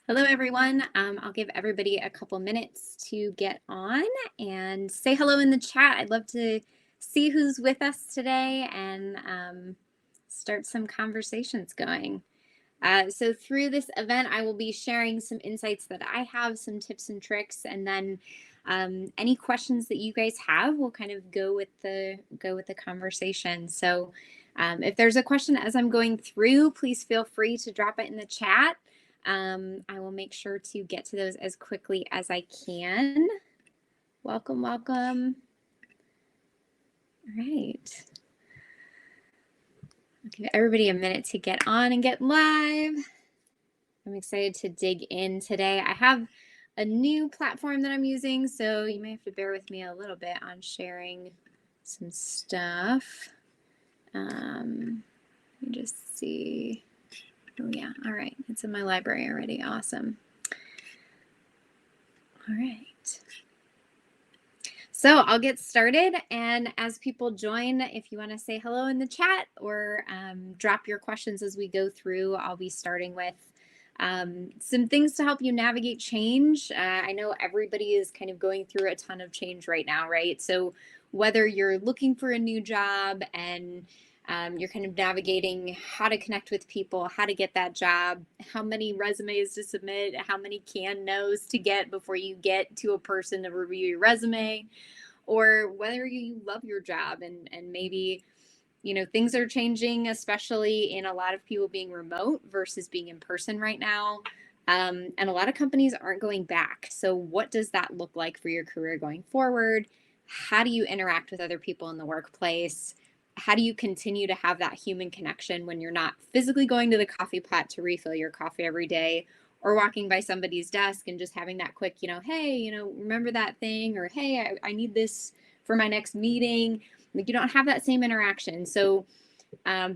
Hello, everyone. I'll give everybody a couple minutes to get on and say hello in the chat. I'd love to see who's with us today and start some conversations going. So through this event, I will be sharing some insights that I have, some tips and tricks, and then any questions that you guys have will kind of go with the conversation. So if there's a question as I'm going through, please feel free to drop it in the chat. I will make sure to get to those as quickly as I can. Welcome, welcome. All right. I'll give everybody a minute to get on and get live. I'm excited to dig in today. I have a new platform that I'm using, so you may have to bear with me a little bit on sharing some stuff. Let me just see. Oh yeah, all right. It's in my library already. Awesome. All right. So I'll get started, and as people join, if you want to say hello in the chat or drop your questions as we go through, I'll be starting with some things to help you navigate change. I know everybody is kind of going through a ton of change right now, right? So whether you're looking for a new job and you're kind of navigating how to connect with people, how to get that job, how many resumes to submit, how many canned no's to get before you get to a person to review your resume, or whether you love your job and maybe, you know, things are changing, especially in a lot of people being remote versus being in person right now. And a lot of companies aren't going back. So what does that look like for your career going forward? How do you interact with other people in the workplace? How do you continue to have that human connection when you're not physically going to the coffee pot to refill your coffee every day, or walking by somebody's desk and just having that quick, hey, remember that thing, or hey, I need this for my next meeting. Like, you don't have that same interaction. So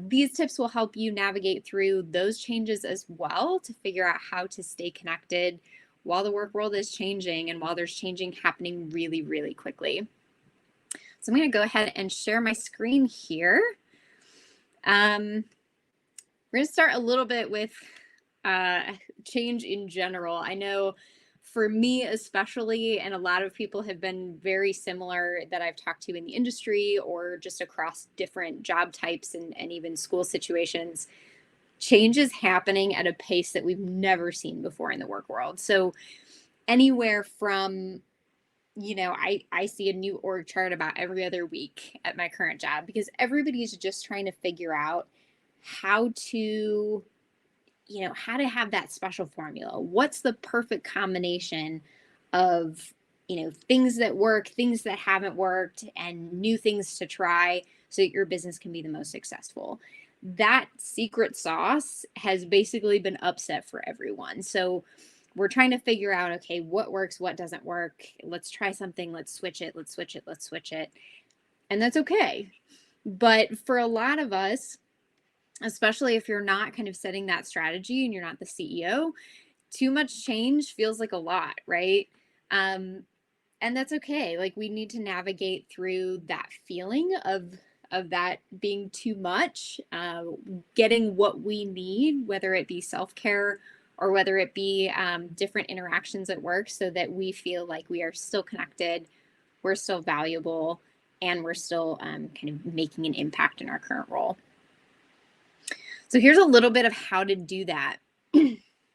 these tips will help you navigate through those changes as well to figure out how to stay connected while the work world is changing and while there's changing happening really, really quickly. So I'm going to go ahead and share my screen here. We're going to start a little bit with change in general. I know for me especially, and a lot of people have been very similar that I've talked to in the industry or just across different job types and even school situations, change is happening at a pace that we've never seen before in the work world. So anywhere from, I see a new org chart about every other week at my current job because everybody's just trying to figure out how to have that special formula. What's the perfect combination of, things that work, things that haven't worked, and new things to try so that your business can be the most successful. That secret sauce has basically been upset for everyone. So we're trying to figure out, okay, what works, what doesn't work. Let's try something. Let's switch it. Let's switch it. Let's switch it. And that's okay. But for a lot of us, especially if you're not kind of setting that strategy and you're not the CEO, too much change feels like a lot, right? And that's okay. Like, we need to navigate through that feeling of that being too much, getting what we need, whether it be self-care or whether it be different interactions at work, so that we feel like we are still connected, we're still valuable, and we're still kind of making an impact in our current role. So here's a little bit of how to do that.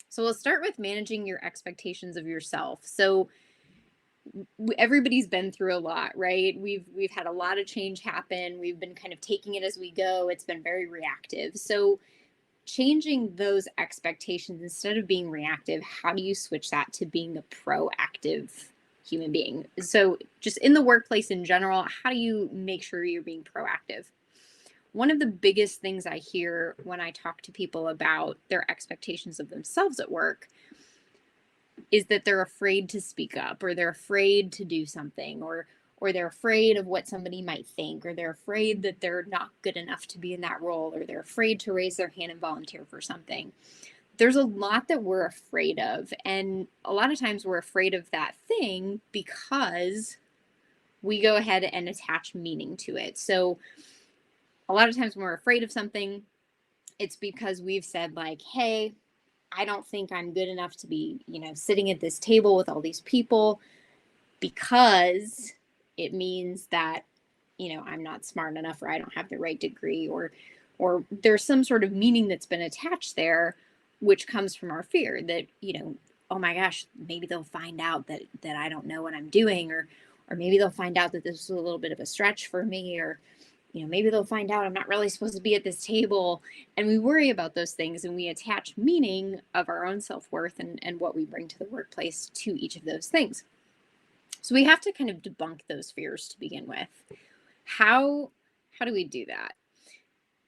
So we'll start with managing your expectations of yourself. So everybody's been through a lot, right? We've had a lot of change happen. We've been kind of taking it as we go. It's been very reactive. So changing those expectations, instead of being reactive, how do you switch that to being a proactive human being? So just in the workplace in general, how do you make sure you're being proactive? One of the biggest things I hear when I talk to people about their expectations of themselves at work is that they're afraid to speak up, or they're afraid to do something, or they're afraid of what somebody might think, or they're afraid that they're not good enough to be in that role, or they're afraid to raise their hand and volunteer for something. There's a lot that we're afraid of, and a lot of times we're afraid of that thing because we go ahead and attach meaning to it. So a lot of times when we're afraid of something, it's because we've said, like, hey, I don't think I'm good enough to be, sitting at this table with all these people because it means that, I'm not smart enough, or I don't have the right degree, or there's some sort of meaning that's been attached there, which comes from our fear that, oh my gosh, maybe they'll find out that I don't know what I'm doing, or maybe they'll find out that this is a little bit of a stretch for me, or maybe they'll find out I'm not really supposed to be at this table. And we worry about those things, and we attach meaning of our own self-worth and what we bring to the workplace to each of those things. So we have to kind of debunk those fears to begin with. How do we do that?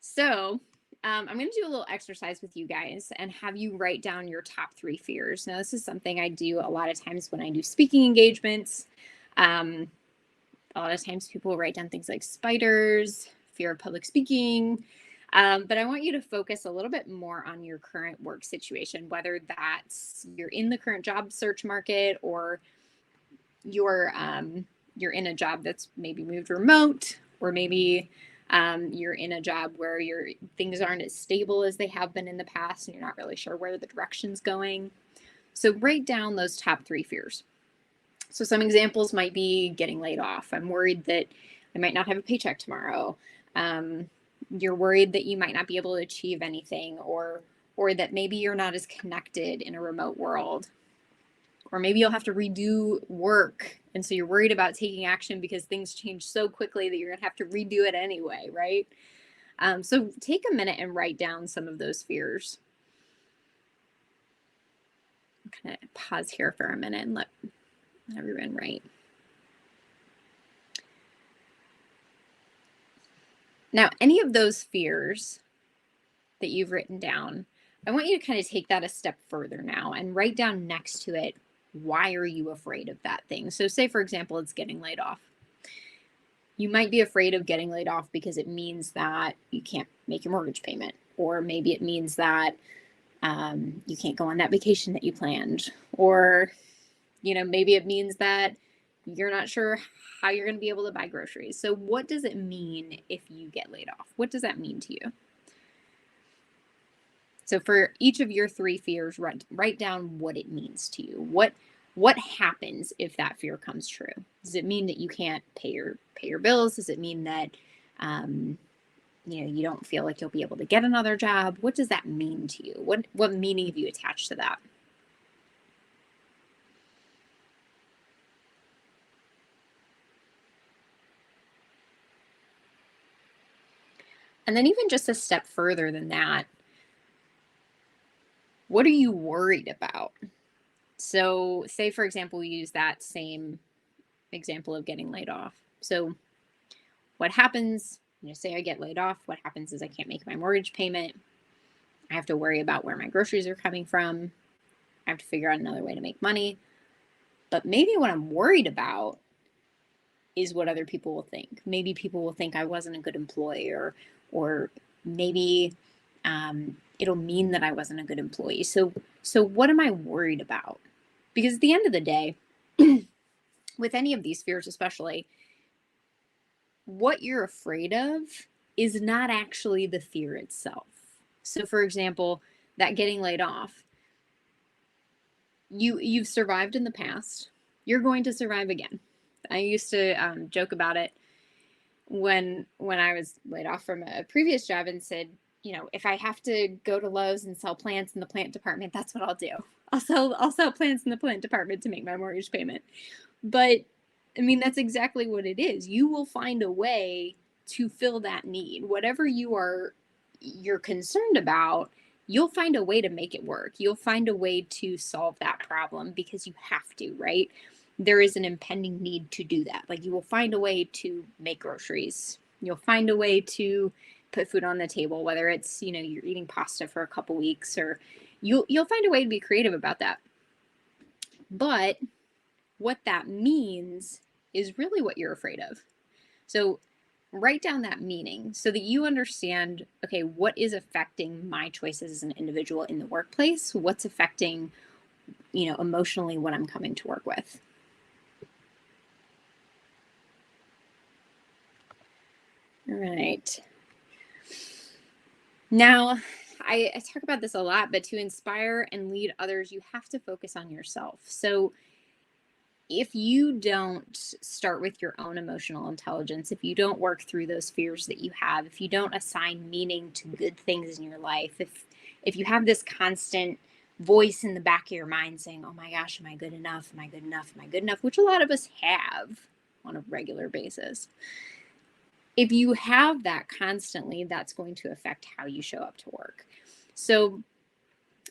So I'm going to do a little exercise with you guys and have you write down your top 3 fears. Now, this is something I do a lot of times when I do speaking engagements. A lot of times people write down things like spiders, fear of public speaking. But I want you to focus a little bit more on your current work situation, whether that's you're in the current job search market, or you're in a job that's maybe moved remote, or maybe you're in a job where things aren't as stable as they have been in the past and you're not really sure where the direction's going. So write down those top 3 fears. So some examples might be getting laid off. I'm worried that I might not have a paycheck tomorrow. You're worried that you might not be able to achieve anything, or that maybe you're not as connected in a remote world. Or maybe you'll have to redo work. And so you're worried about taking action because things change so quickly that you're going to have to redo it anyway, right? So take a minute and write down some of those fears. I'm going to pause here for a minute and let everyone write. Now, any of those fears that you've written down, I want you to kind of take that a step further now and write down next to it, why are you afraid of that thing? So say, for example, it's getting laid off. You might be afraid of getting laid off because it means that you can't make your mortgage payment, or maybe it means that you can't go on that vacation that you planned, or maybe it means that you're not sure how you're going to be able to buy groceries. So what does it mean if you get laid off? What does that mean to you? So for each of your 3 fears, write down what it means to you. What happens if that fear comes true? Does it mean that you can't pay your bills? Does it mean that you don't feel like you'll be able to get another job? What does that mean to you? What meaning have you attached to that? And then even just a step further than that, what are you worried about? So say, for example, we use that same example of getting laid off. So what happens, say I get laid off, what happens is I can't make my mortgage payment. I have to worry about where my groceries are coming from. I have to figure out another way to make money. But maybe what I'm worried about is what other people will think. Maybe people will think I wasn't a good employee, or maybe it'll mean that I wasn't a good employee. So what am I worried about? Because at the end of the day, with any of these fears especially, what you're afraid of is not actually the fear itself. So for example, that getting laid off, you've survived in the past. You're going to survive again. I used to joke about it when I was laid off from a previous job and said, if I have to go to Lowe's and sell plants in the plant department, that's what I'll do. I'll sell plants in the plant department to make my mortgage payment. But I mean, that's exactly what it is. You will find a way to fill that need. Whatever you're concerned about, you'll find a way to make it work. You'll find a way to solve that problem because you have to, right? There is an impending need to do that. Like, you will find a way to make groceries. You'll find a way to put food on the table, whether it's, you're eating pasta for a couple weeks, or you'll find a way to be creative about that. But what that means is really what you're afraid of. So write down that meaning so that you understand, okay, what is affecting my choices as an individual in the workplace? What's affecting, emotionally what I'm coming to work with? All right. Now, I talk about this a lot, but to inspire and lead others, you have to focus on yourself. So if you don't start with your own emotional intelligence, if you don't work through those fears that you have, if you don't assign meaning to good things in your life, if you have this constant voice in the back of your mind saying, "Oh my gosh, am I good enough? Am I good enough? Am I good enough?" which a lot of us have on a regular basis. If you have that constantly, that's going to affect how you show up to work. So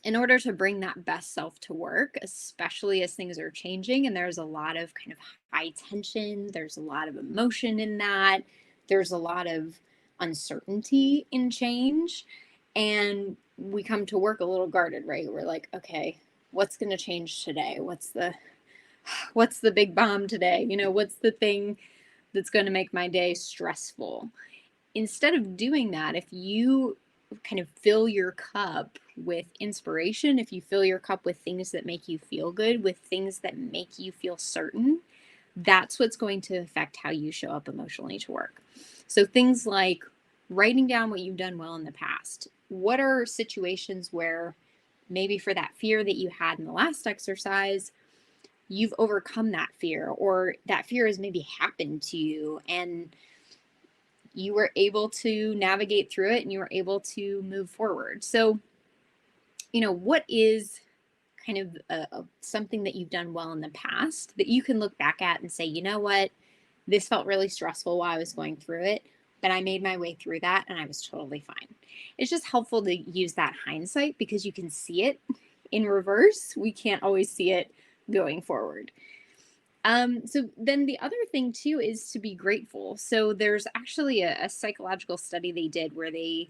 in order to bring that best self to work, especially as things are changing and there's a lot of kind of high tension, there's a lot of emotion in that, there's a lot of uncertainty in change. And we come to work a little guarded, right? We're like, okay, what's going to change today? What's the big bomb today? What's the thing that's going to make my day stressful? Instead of doing that, if you kind of fill your cup with inspiration, if you fill your cup with things that make you feel good, with things that make you feel certain, that's what's going to affect how you show up emotionally to work. So things like writing down what you've done well in the past. What are situations where maybe for that fear that you had in the last exercise, you've overcome that fear, or that fear has maybe happened to you and you were able to navigate through it and you were able to move forward. So, what is kind of something that you've done well in the past that you can look back at and say, you know what, this felt really stressful while I was going through it, but I made my way through that and I was totally fine. It's just helpful to use that hindsight because you can see it in reverse. We can't always see it going forward. So then the other thing too is to be grateful. So there's actually a psychological study they did where they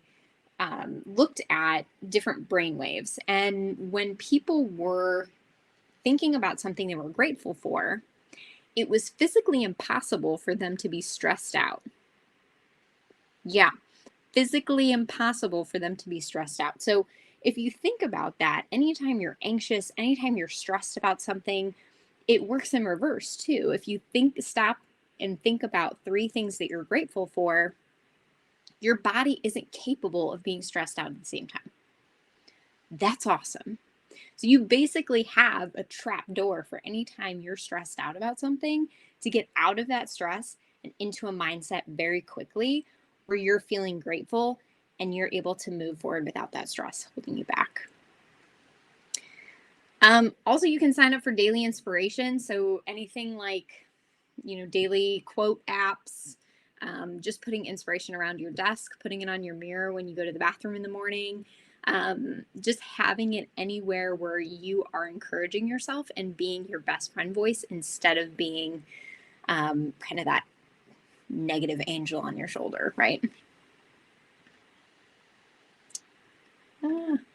looked at different brain waves. And when people were thinking about something they were grateful for, it was physically impossible for them to be stressed out. Yeah, physically impossible for them to be stressed out. So if you think about that, anytime you're anxious, anytime you're stressed about something, it works in reverse too. If you stop and think about 3 things that you're grateful for, your body isn't capable of being stressed out at the same time. That's awesome. So you basically have a trap door for any time you're stressed out about something to get out of that stress and into a mindset very quickly where you're feeling grateful and you're able to move forward without that stress holding you back. Also, you can sign up for daily inspiration. So anything like, daily quote apps, just putting inspiration around your desk, putting it on your mirror when you go to the bathroom in the morning, just having it anywhere where you are encouraging yourself and being your best friend voice instead of being kind of that negative angel on your shoulder, right?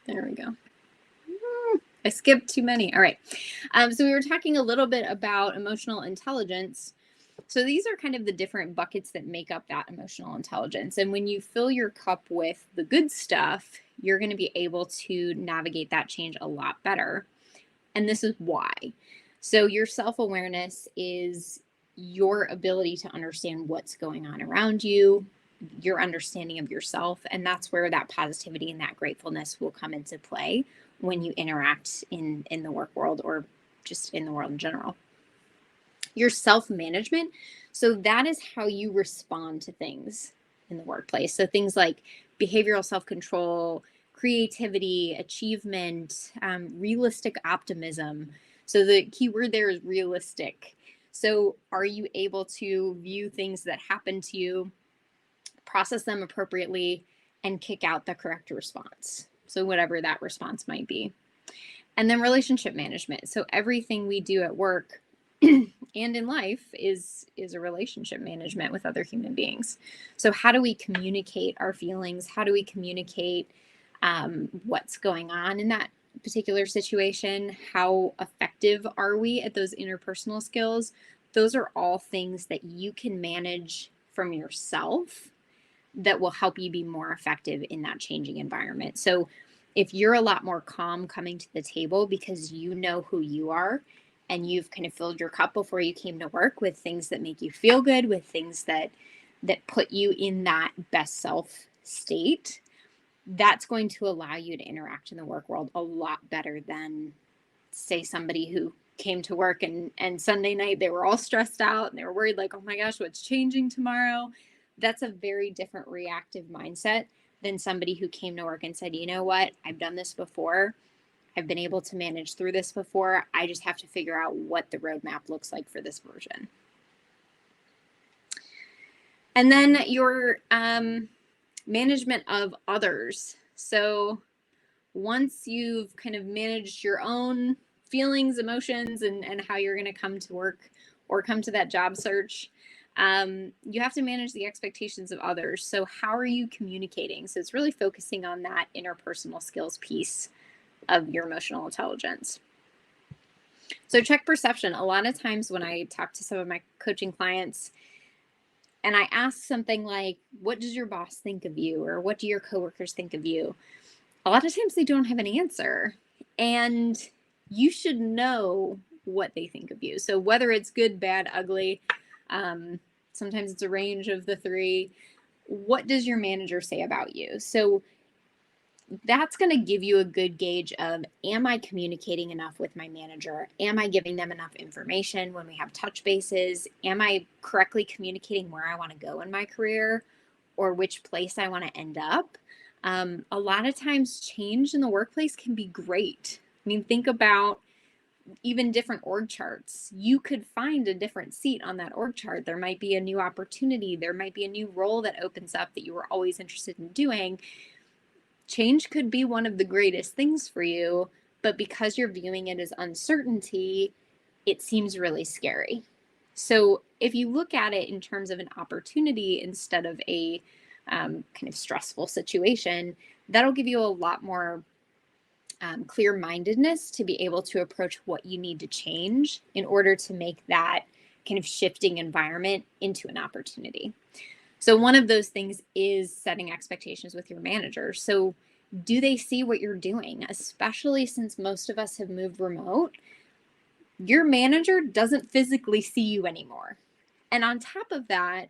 There we go. I skipped too many. All right. So we were talking a little bit about emotional intelligence. So these are kind of the different buckets that make up that emotional intelligence. And when you fill your cup with the good stuff, you're going to be able to navigate that change a lot better. And this is why. So your self-awareness is your ability to understand what's going on around you, your understanding of yourself. And that's where that positivity and that gratefulness will come into play when you interact in the work world or just in the world in general. Your self-management. So that is how you respond to things in the workplace. So things like behavioral self-control, creativity, achievement, realistic optimism. So the key word there is realistic. So are you able to view things that happen to you, process them appropriately, and kick out the correct response? So whatever that response might be. And then relationship management. So everything we do at work and in life is a relationship management with other human beings. So how do we communicate our feelings? How do we communicate what's going on in that particular situation? How effective are we at those interpersonal skills? Those are all things that you can manage from yourself that will help you be more effective in that changing environment. So if you're a lot more calm coming to the table because you know who you are and you've kind of filled your cup before you came to work with things that make you feel good, with things that put you in that best self state, that's going to allow you to interact in the work world a lot better than, say, somebody who came to work and Sunday night they were all stressed out and they were worried, like, oh my gosh, what's changing tomorrow? That's a very different reactive mindset than somebody who came to work and said, you know what, I've done this before. I've been able to manage through this before. I just have to figure out what the roadmap looks like for this version. And then your management of others. So once you've kind of managed your own feelings, emotions, and how you're going to come to work or come to that job search, you have to manage the expectations of others. So how are you communicating? So it's really focusing on that interpersonal skills piece of your emotional intelligence. So check perception. A lot of times when I talk to some of my coaching clients and I ask something like, what does your boss think of you? Or what do your coworkers think of you? A lot of times they don't have an answer. And you should know what they think of you. So whether it's good, bad, ugly, sometimes it's a range of the three. What does your manager say about you? So that's going to give you a good gauge of, am I communicating enough with my manager? Am I giving them enough information when we have touch bases? Am I correctly communicating where I want to go in my career or which place I want to end up? A lot of times change in the workplace can be great. I mean, think about even different org charts. You could find a different seat on that org chart. There might be a new opportunity. There might be a new role that opens up that you were always interested in doing. Change could be one of the greatest things for you, but because you're viewing it as uncertainty, it seems really scary. So if you look at it in terms of an opportunity instead of a kind of stressful situation, that'll give you a lot more clear-mindedness to be able to approach what you need to change in order to make that kind of shifting environment into an opportunity. So one of those things is setting expectations with your manager. So do they see what you're doing? Especially since most of us have moved remote, your manager doesn't physically see you anymore. And on top of that,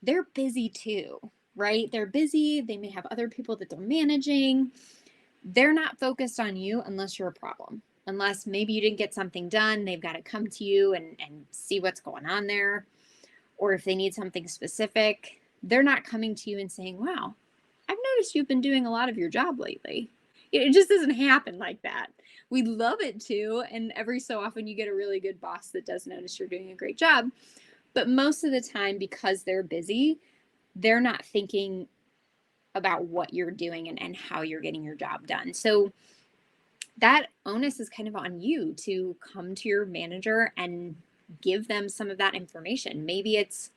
they're busy too, right? They're busy. They may have other people that they're managing. They're not focused on you unless you're a problem. Unless maybe you didn't get something done, they've got to come to you and see what's going on there. Or if they need something specific, they're not coming to you and saying, wow, I've noticed you've been doing a lot of your job lately. It just doesn't happen like that. We'd love it to. And every so often you get a really good boss that does notice you're doing a great job. But most of the time, because they're busy, they're not thinking about what you're doing and how you're getting your job done. So that onus is kind of on you to come to your manager and give them some of that information. Maybe it's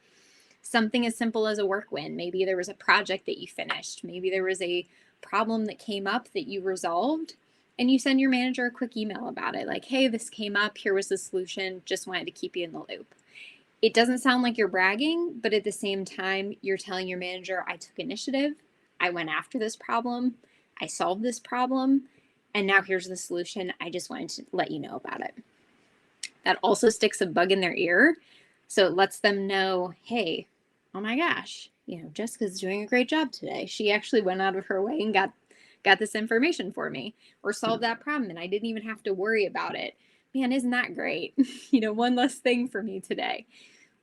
something as simple as a work win. Maybe there was a project that you finished. Maybe there was a problem that came up that you resolved, and you send your manager a quick email about it. Like, hey, this came up. Here was the solution. Just wanted to keep you in the loop. It doesn't sound like you're bragging, but at the same time, you're telling your manager, I took initiative. I went after this problem. I solved this problem. And now here's the solution. I just wanted to let you know about it. That also sticks a bug in their ear. So it lets them know, hey, oh my gosh, Jessica's doing a great job today. She actually went out of her way and got this information for me or solved that problem. And I didn't even have to worry about it. Man, isn't that great? One less thing for me today.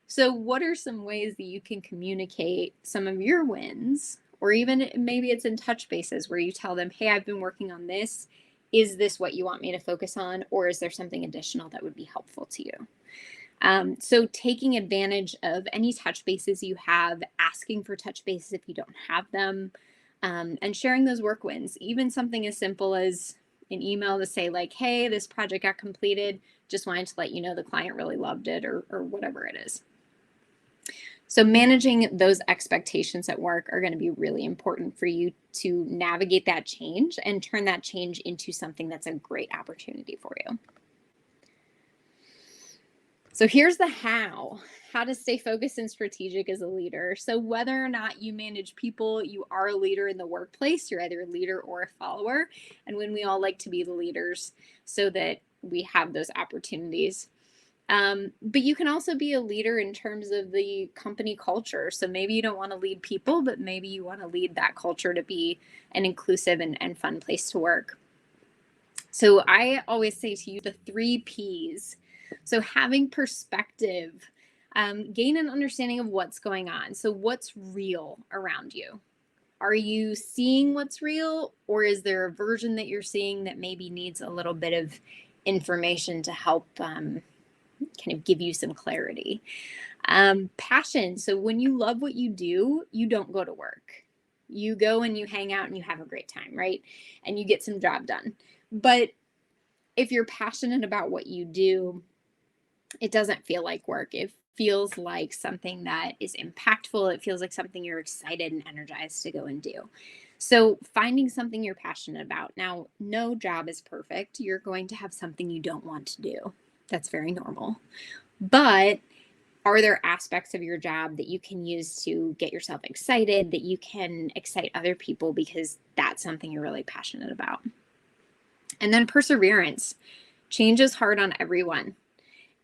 So what are some ways that you can communicate some of your wins? Or even maybe it's in touch bases where you tell them, hey, I've been working on this. Is this what you want me to focus on? Or is there something additional that would be helpful to you? So taking advantage of any touch bases you have, asking for touch bases if you don't have them, and sharing those work wins. Even something as simple as an email to say like, hey, this project got completed. Just wanted to let you know the client really loved it, or whatever it is. So managing those expectations at work are going to be really important for you to navigate that change and turn that change into something that's a great opportunity for you. So here's the how to stay focused and strategic as a leader. So whether or not you manage people, you are a leader in the workplace. You're either a leader or a follower. And when we all like to be the leaders so that we have those opportunities. But you can also be a leader in terms of the company culture. So maybe you don't want to lead people, but maybe you want to lead that culture to be an inclusive and fun place to work. So I always say to you the 3 Ps. So having perspective, gain an understanding of what's going on. So what's real around you? Are you seeing what's real, or is there a version that you're seeing that maybe needs a little bit of information to help kind of give you some clarity? Passion. So when you love what you do, you don't go to work. You go and you hang out and you have a great time, right? And you get some job done. But if you're passionate about what you do, it doesn't feel like work. It feels like something that is impactful. It feels like something you're excited and energized to go and do. So finding something you're passionate about. Now, no job is perfect. You're going to have something you don't want to do. That's very normal. But are there aspects of your job that you can use to get yourself excited, that you can excite other people because that's something you're really passionate about? And then perseverance. Change is hard on everyone.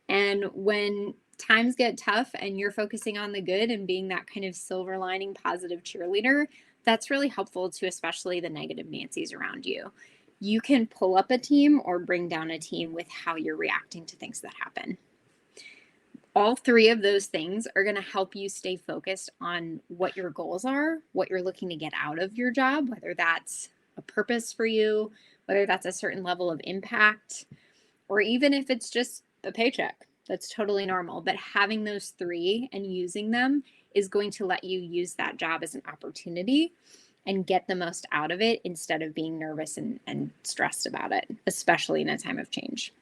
And when times get tough and you're focusing on the good and being that kind of silver lining positive cheerleader, that's really helpful to especially the negative Nancy's around you. You can pull up a team or bring down a team with how you're reacting to things that happen. All 3 of those things are going to help you stay focused on what your goals are, what you're looking to get out of your job, whether that's a purpose for you, whether that's a certain level of impact, or even if it's just a paycheck. That's totally normal. But having those 3 and using them is going to let you use that job as an opportunity and get the most out of it instead of being nervous and stressed about it, especially in a time of change.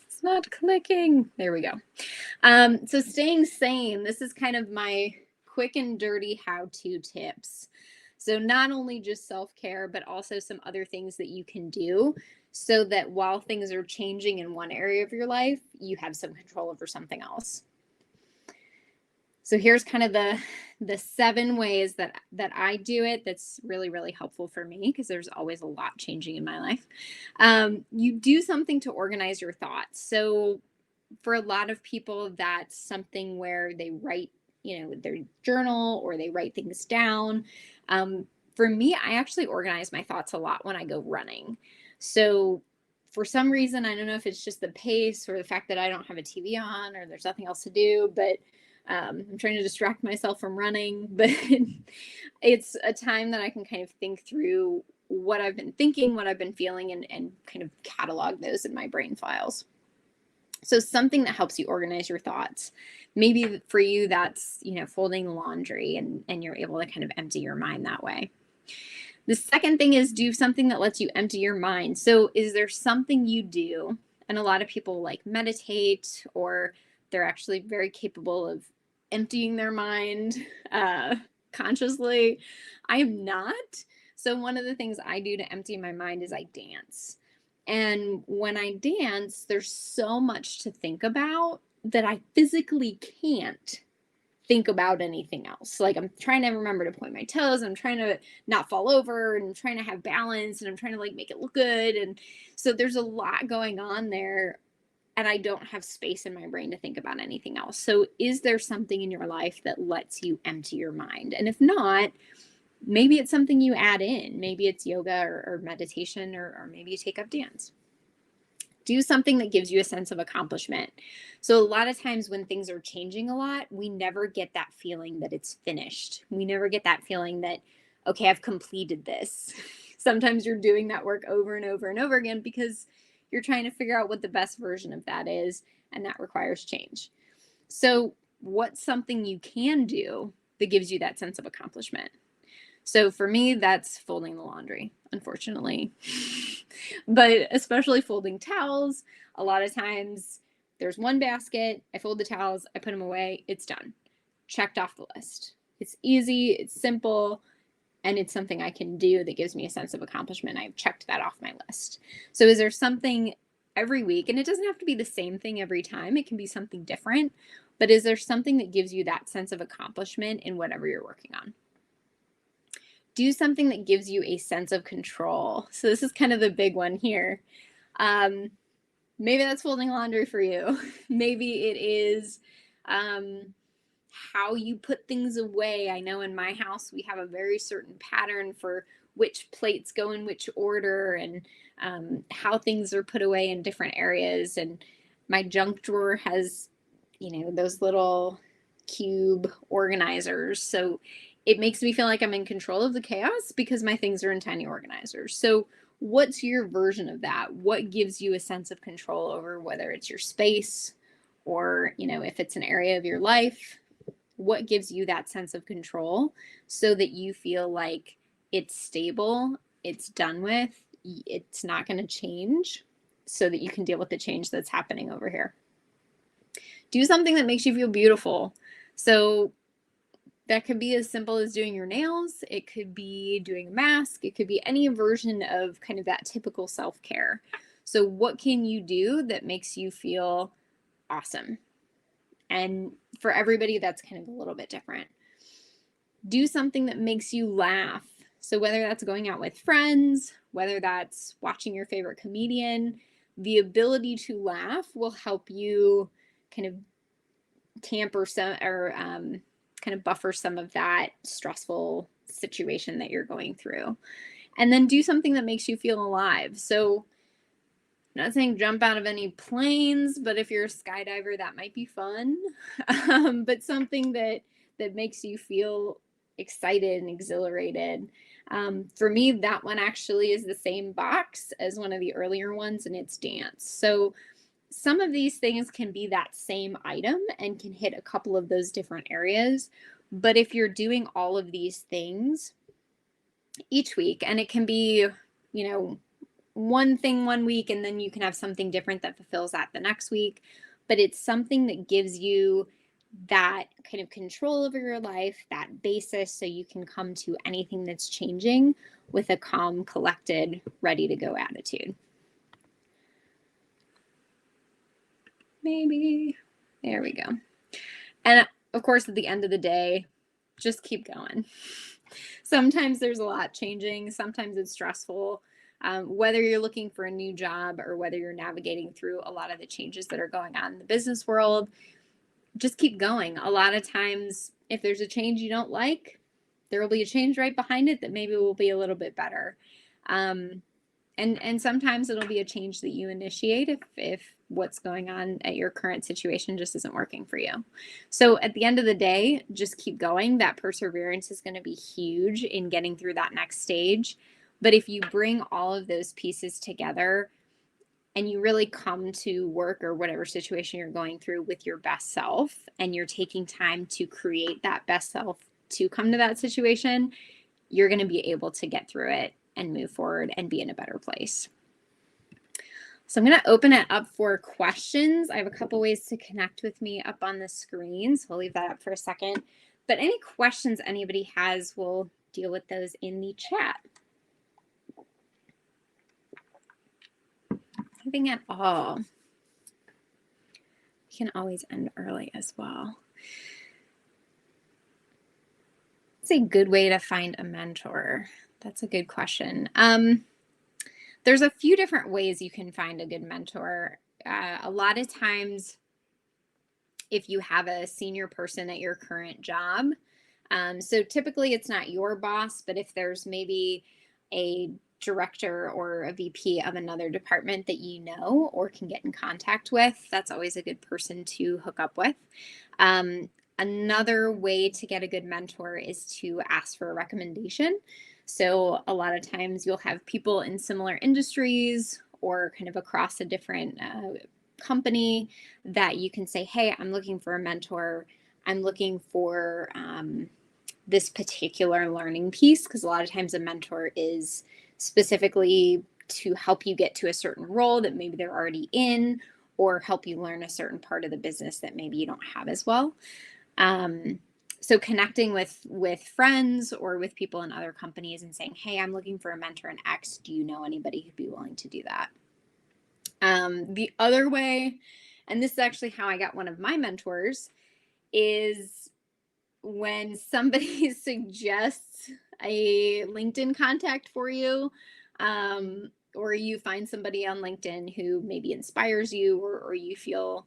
It's not clicking. There we go. So staying sane, this is kind of my quick and dirty how-to tips. So not only just self-care, but also some other things that you can do so that while things are changing in one area of your life, you have some control over something else. So here's kind of the 7 ways that I do it. That's really, really helpful for me because there's always a lot changing in my life. You do something to organize your thoughts. So for a lot of people, that's something where they write, their journal or they write things down. For me, I actually organize my thoughts a lot when I go running. So for some reason, I don't know if it's just the pace or the fact that I don't have a TV on or there's nothing else to do, but I'm trying to distract myself from running, but it's a time that I can kind of think through what I've been thinking, what I've been feeling, and kind of catalog those in my brain files. So something that helps you organize your thoughts. Maybe for you, that's, folding laundry and you're able to kind of empty your mind that way. The second thing is do something that lets you empty your mind. So is there something you do? And a lot of people like meditate, or they're actually very capable of emptying their mind consciously. I am not. So one of the things I do to empty my mind is I dance. And when I dance, there's so much to think about that I physically can't think about anything else. Like I'm trying to remember to point my toes, I'm trying to not fall over, and I'm trying to have balance, and I'm trying to make it look good. And so there's a lot going on there, and I don't have space in my brain to think about anything else. So is there something in your life that lets you empty your mind? And if not, maybe it's something you add in. Maybe it's yoga or meditation, or maybe you take up dance. Do something that gives you a sense of accomplishment. So a lot of times when things are changing a lot, we never get that feeling that it's finished. We never get that feeling that, okay, I've completed this. Sometimes you're doing that work over and over and over again because you're trying to figure out what the best version of that is, and that requires change. So what's something you can do that gives you that sense of accomplishment? So for me, that's folding the laundry, unfortunately. But especially folding towels, a lot of times there's one basket, I fold the towels, I put them away, it's done. Checked off the list. It's easy, it's simple, and it's something I can do that gives me a sense of accomplishment. I've checked that off my list. So is there something every week, and it doesn't have to be the same thing every time, it can be something different, but is there something that gives you that sense of accomplishment in whatever you're working on? Do something that gives you a sense of control. So this is kind of the big one here. Maybe that's folding laundry for you. Maybe it is how you put things away. I know in my house we have a very certain pattern for which plates go in which order, and how things are put away in different areas. And my junk drawer has, those little cube organizers. So it makes me feel like I'm in control of the chaos because my things are in tiny organizers. So what's your version of that? What gives you a sense of control over whether it's your space or, if it's an area of your life? What gives you that sense of control so that you feel like it's stable, it's done with, it's not going to change, so that you can deal with the change that's happening over here? Do something that makes you feel beautiful. So that could be as simple as doing your nails. It could be doing a mask. It could be any version of kind of that typical self-care. So what can you do that makes you feel awesome? And for everybody, that's kind of a little bit different. Do something that makes you laugh. So whether that's going out with friends, whether that's watching your favorite comedian, the ability to laugh will help you kind of tamper some, or kind of buffer some of that stressful situation that you're going through. And then do something that makes you feel alive. So I'm not saying jump out of any planes, but if you're a skydiver, that might be fun. But something that makes you feel excited and exhilarated. For me, that one actually is the same box as one of the earlier ones, and it's dance. So some of these things can be that same item and can hit a couple of those different areas. But if you're doing all of these things each week, and it can be, one thing one week, and then you can have something different that fulfills that the next week, but it's something that gives you that kind of control over your life, that basis, so you can come to anything that's changing with a calm, collected, ready to go attitude. Maybe. There we go. And of course, at the end of the day, just keep going. Sometimes there's a lot changing. Sometimes it's stressful. Whether you're looking for a new job or whether you're navigating through a lot of the changes that are going on in the business world, just keep going. A lot of times, if there's a change you don't like, there will be a change right behind it that maybe will be a little bit better. And sometimes it'll be a change that you initiate if what's going on at your current situation just isn't working for you. So at the end of the day, just keep going. That perseverance is going to be huge in getting through that next stage. But if you bring all of those pieces together and you really come to work or whatever situation you're going through with your best self, and you're taking time to create that best self to come to that situation, you're going to be able to get through it and move forward and be in a better place. So I'm going to open it up for questions. I have a couple ways to connect with me up on the screen, so I'll leave that up for a second. But any questions anybody has, we'll deal with those in the chat. Nothing at all. We can always end early as well. It's a good way to find a mentor. That's a good question. There's a few different ways you can find a good mentor. A lot of times, if you have a senior person at your current job, so typically it's not your boss, but if there's maybe a director or a VP of another department that you know or can get in contact with, that's always a good person to hook up with. Another way to get a good mentor is to ask for a recommendation. So a lot of times you'll have people in similar industries or kind of across a different company that you can say, hey, I'm looking for a mentor. I'm looking for this particular learning piece, because a lot of times a mentor is specifically to help you get to a certain role that maybe they're already in, or help you learn a certain part of the business that maybe you don't have as well. So connecting with friends or with people in other companies and saying, hey, I'm looking for a mentor in X. Do you know anybody who'd be willing to do that? The other way, and this is actually how I got one of my mentors, is when somebody suggests a LinkedIn contact for you. or you find somebody on LinkedIn who maybe inspires you, or you feel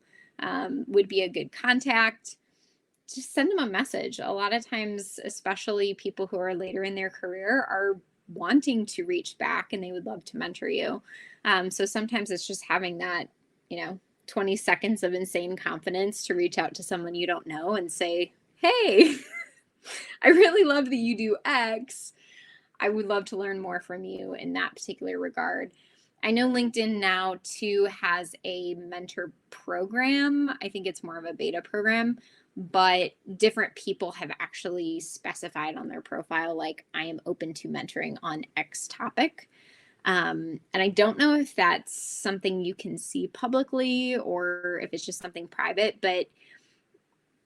would be a good contact, just send them a message. A lot of times, especially people who are later in their career, are wanting to reach back and they would love to mentor you. So sometimes it's just having that, 20 seconds of insane confidence to reach out to someone you don't know and say, hey, I really love that you do X. I would love to learn more from you in that particular regard. I know LinkedIn now too has a mentor program. I think it's more of a beta program, but different people have actually specified on their profile, like, I am open to mentoring on X topic. And I don't know if that's something you can see publicly or if it's just something private, but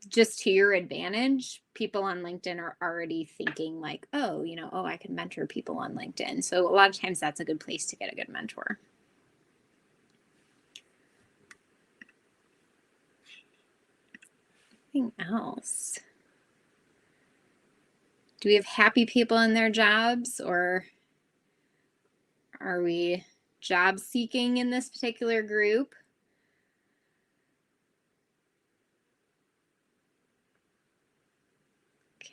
just to your advantage, people on LinkedIn are already thinking like, oh, I can mentor people on LinkedIn. So a lot of times that's a good place to get a good mentor. Anything else? Do we have happy people in their jobs, or are we job seeking in this particular group?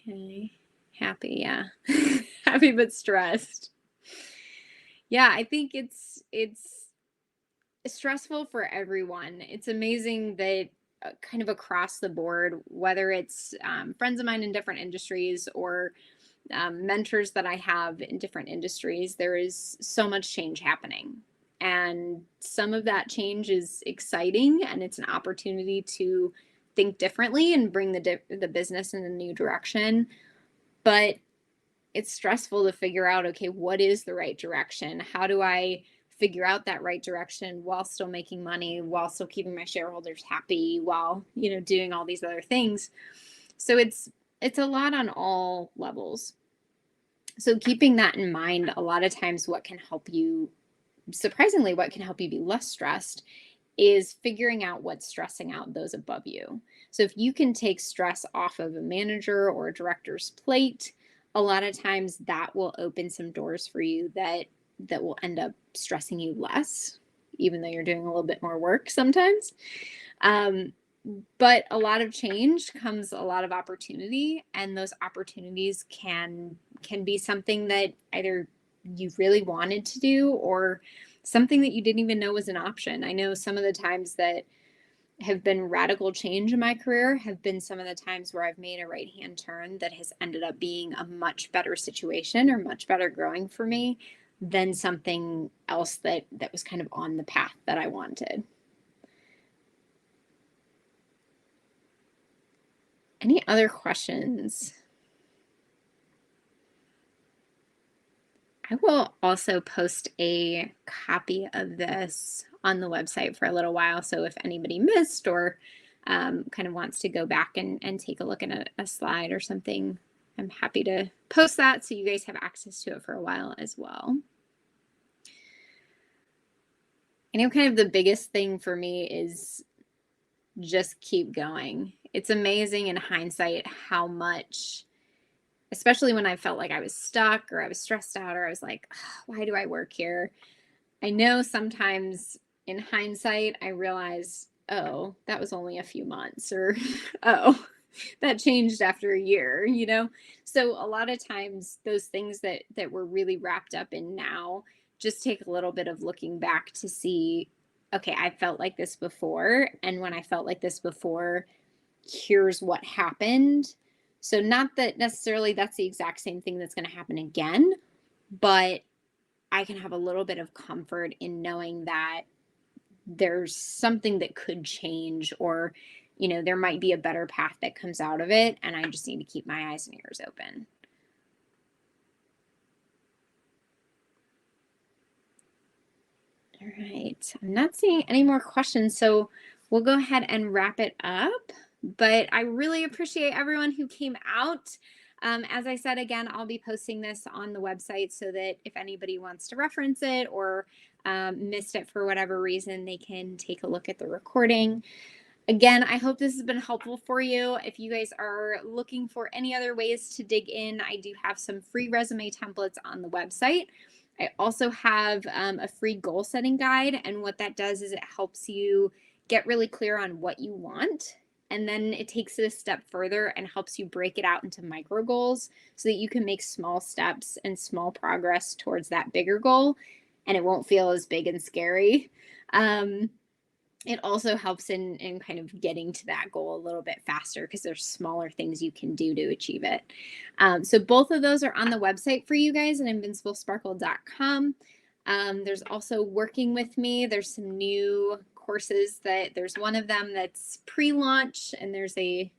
Okay. Happy, yeah. Happy but stressed. Yeah, I think it's stressful for everyone. It's amazing that kind of across the board, whether it's friends of mine in different industries or mentors that I have in different industries, there is so much change happening. And some of that change is exciting, and it's an opportunity to think differently and bring the business in a new direction. But it's stressful to figure out, okay, what is the right direction? How do I figure out that right direction while still making money, while still keeping my shareholders happy, while, doing all these other things? So it's a lot on all levels. So keeping that in mind, a lot of times what can help you, surprisingly, what can help you be less stressed is figuring out what's stressing out those above you. So if you can take stress off of a manager or a director's plate, a lot of times that will open some doors for you that will end up stressing you less, even though you're doing a little bit more work sometimes. But a lot of change comes a lot of opportunity, and those opportunities can be something that either you really wanted to do or something that you didn't even know was an option. I know some of the times that have been radical change in my career have been some of the times where I've made a right hand turn that has ended up being a much better situation or much better growing for me than something else that was kind of on the path that I wanted. Any other questions? I will also post a copy of this on the website for a little while. So if anybody missed or kind of wants to go back and take a look at a slide or something, I'm happy to post that so you guys have access to it for a while as well. I know kind of the biggest thing for me is just keep going. It's amazing in hindsight how much, especially when I felt like I was stuck or I was stressed out or I was like, why do I work here? I know sometimes in hindsight, I realize, oh, that was only a few months, or, oh, that changed after a year, So a lot of times those things that we're really wrapped up in now just take a little bit of looking back to see, okay, I felt like this before. And when I felt like this before, here's what happened. So not that necessarily that's the exact same thing that's going to happen again, but I can have a little bit of comfort in knowing that there's something that could change, or, there might be a better path that comes out of it. And I just need to keep my eyes and ears open. All right. I'm not seeing any more questions. So we'll go ahead and wrap it up. But I really appreciate everyone who came out. As I said, again, I'll be posting this on the website so that if anybody wants to reference it or missed it for whatever reason, they can take a look at the recording. Again, I hope this has been helpful for you. If you guys are looking for any other ways to dig in, I do have some free resume templates on the website. I also have a free goal setting guide. And what that does is it helps you get really clear on what you want. And then it takes it a step further and helps you break it out into micro goals so that you can make small steps and small progress towards that bigger goal. And it won't feel as big and scary. It also helps in kind of getting to that goal a little bit faster because there's smaller things you can do to achieve it. So both of those are on the website for you guys at invinciblesparkle.com. There's also Working With Me. There's some new courses there's one of them that's pre-launch, and there's a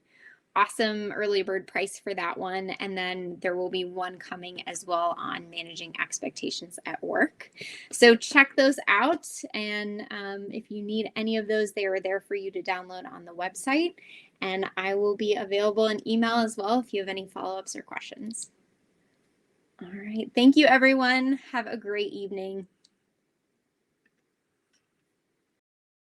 awesome early bird price for that one. And then there will be one coming as well on managing expectations at work. So check those out. And if you need any of those, they are there for you to download on the website. And I will be available in email as well if you have any follow-ups or questions. All right. Thank you, everyone. Have a great evening.